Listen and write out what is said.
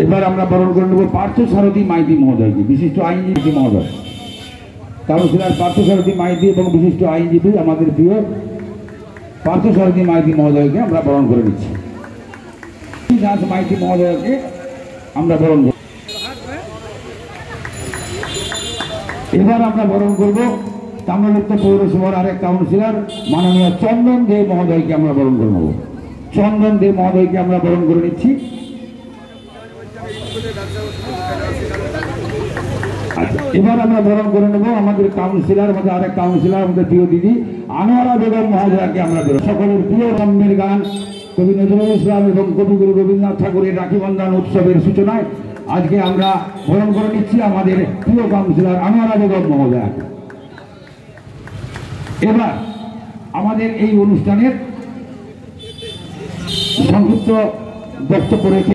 এবার আমরা বরণ করে নেব পার্থসারথী মাইতি মহোদয়কে, বিশিষ্ট আইনজীবী মহোদয়, কাউন্সিলর পার্থসারথী মাইতি এবং বিশিষ্ট আইনজীবী আমাদের প্রিয় পার্থসারথী মাইতি মহোদয়কে আমরা বরণ করে নিচ্ছি। দাস মাইতি মহোদয়কে আমরা বরণ করব। এবার আমরা বরণ করব তাম্রলিপ্ত পৌরসভার আরেক কাউন্সিলর মাননীয় চন্দন দে মহোদয়কে আমরা বরণ করে নেব। চন্দন দে মহোদয়কে আমরা বরণ করে নিচ্ছি। এবার আমরা বরণ করে নেব আমাদের কাউন্সিলর, আমাদের আরেক কাউন্সিলর, আমাদের প্রিয় দিদি আনোয়ারা বেগম মহোদয়াকে আমরা বেরো। সকলের প্রিয় রম্যের গান কবি নজরুল ইসলাম এবং কবিগুরু রবীন্দ্রনাথ ঠাকুরের রাখি বন্ধন উৎসবের সূচনায় আজকে আমরা বরণ করে নিচ্ছি আমাদের প্রিয় কাউন্সিলর আনোয়ারা বেগম মহোদয়াকে। এবার আমাদের এই অনুষ্ঠানের সংক্ষিপ্ত বক্তব্য রেখে